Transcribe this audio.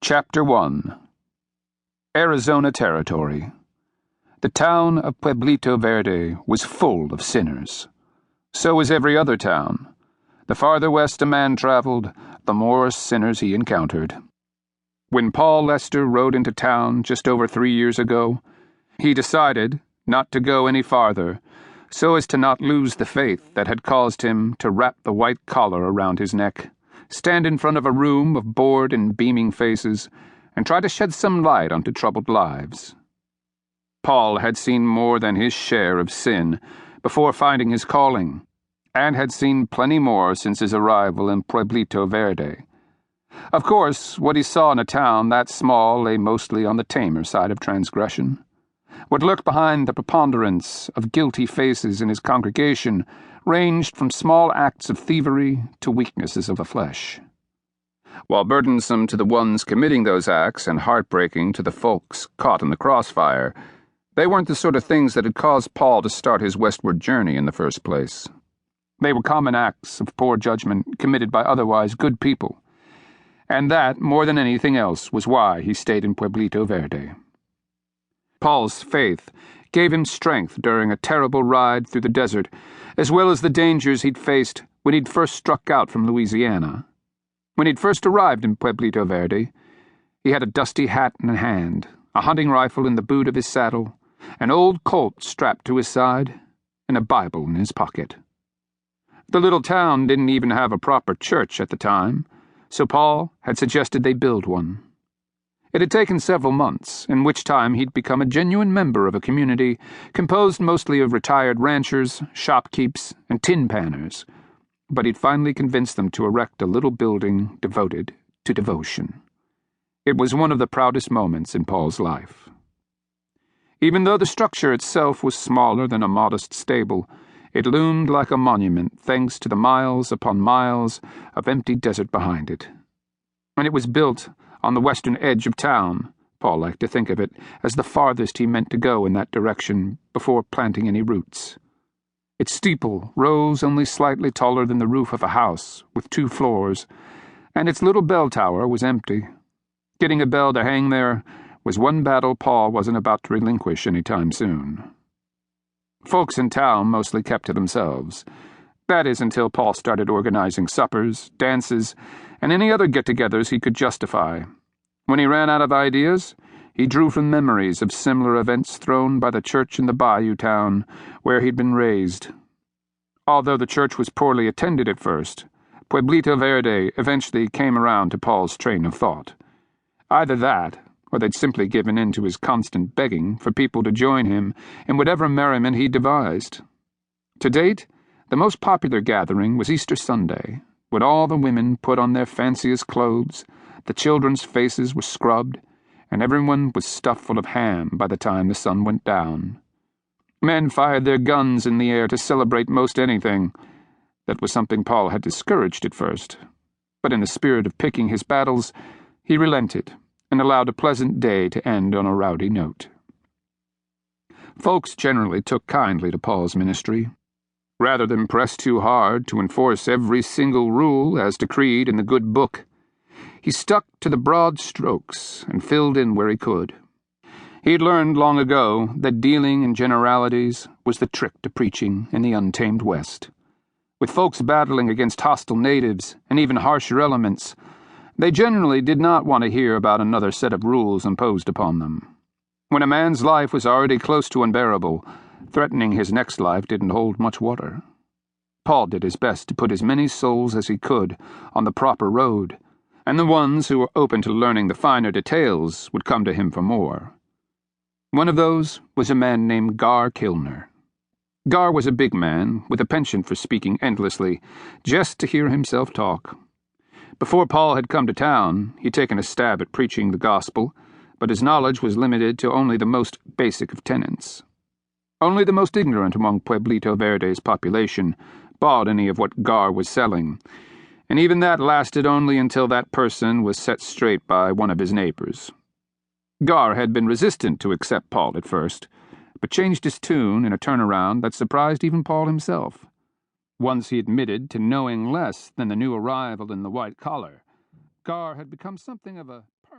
Chapter 1. Arizona Territory. The town of Pueblito Verde was full of sinners. So was every other town. The farther west a man traveled, the more sinners he encountered. When Paul Lester rode into town just over 3 years ago, he decided not to go any farther, so as to not lose the faith that had caused him to wrap the white collar around his neck, stand in front of a room of bored and beaming faces, and try to shed some light onto troubled lives. Paul had seen more than his share of sin before finding his calling, and had seen plenty more since his arrival in Pueblito Verde. Of course, what he saw in a town that small lay mostly on the tamer side of transgression. What lurked behind the preponderance of guilty faces in his congregation ranged from small acts of thievery to weaknesses of the flesh. While burdensome to the ones committing those acts and heartbreaking to the folks caught in the crossfire, they weren't the sort of things that had caused Paul to start his westward journey in the first place. They were common acts of poor judgment committed by otherwise good people, and that, more than anything else, was why he stayed in Pueblito Verde. Paul's faith gave him strength during a terrible ride through the desert, as well as the dangers he'd faced when he'd first struck out from Louisiana. When he'd first arrived in Pueblito Verde, he had a dusty hat in hand, a hunting rifle in the boot of his saddle, an old Colt strapped to his side, and a Bible in his pocket. The little town didn't even have a proper church at the time, so Paul had suggested they build one. It had taken several months, in which time he'd become a genuine member of a community composed mostly of retired ranchers, shopkeepers, and tin panners, but he'd finally convinced them to erect a little building devoted to devotion. It was one of the proudest moments in Paul's life. Even though the structure itself was smaller than a modest stable, it loomed like a monument thanks to the miles upon miles of empty desert behind it. And it was built on the western edge of town. Paul liked to think of it as the farthest he meant to go in that direction before planting any roots. Its steeple rose only slightly taller than the roof of a house with 2 floors, and its little bell tower was empty. Getting a bell to hang there was one battle Paul wasn't about to relinquish any time soon. Folks in town mostly kept to themselves. That is, until Paul started organizing suppers, dances, and any other get-togethers he could justify. When he ran out of ideas, he drew from memories of similar events thrown by the church in the bayou town where he'd been raised. Although the church was poorly attended at first, Pueblito Verde eventually came around to Paul's train of thought. Either that, or they'd simply given in to his constant begging for people to join him in whatever merriment he devised. To date, the most popular gathering was Easter Sunday, when all the women put on their fanciest clothes, the children's faces were scrubbed, and everyone was stuffed full of ham by the time the sun went down. Men fired their guns in the air to celebrate most anything. That was something Paul had discouraged at first, but in the spirit of picking his battles, he relented and allowed a pleasant day to end on a rowdy note. Folks generally took kindly to Paul's ministry. Rather than press too hard to enforce every single rule as decreed in the good book, he stuck to the broad strokes and filled in where he could. He'd learned long ago that dealing in generalities was the trick to preaching in the untamed West. With folks battling against hostile natives and even harsher elements, they generally did not want to hear about another set of rules imposed upon them. When a man's life was already close to unbearable, threatening his next life didn't hold much water. Paul did his best to put as many souls as he could on the proper road, and the ones who were open to learning the finer details would come to him for more. One of those was a man named Gar Kilner. Gar was a big man with a penchant for speaking endlessly, just to hear himself talk. Before Paul had come to town, he'd taken a stab at preaching the gospel, but his knowledge was limited to only the most basic of tenets. Only the most ignorant among Pueblito Verde's population bought any of what Gar was selling, and even that lasted only until that person was set straight by one of his neighbors. Gar had been resistant to accept Paul at first, but changed his tune in a turnaround that surprised even Paul himself. Once he admitted to knowing less than the new arrival in the white collar, Gar had become something of a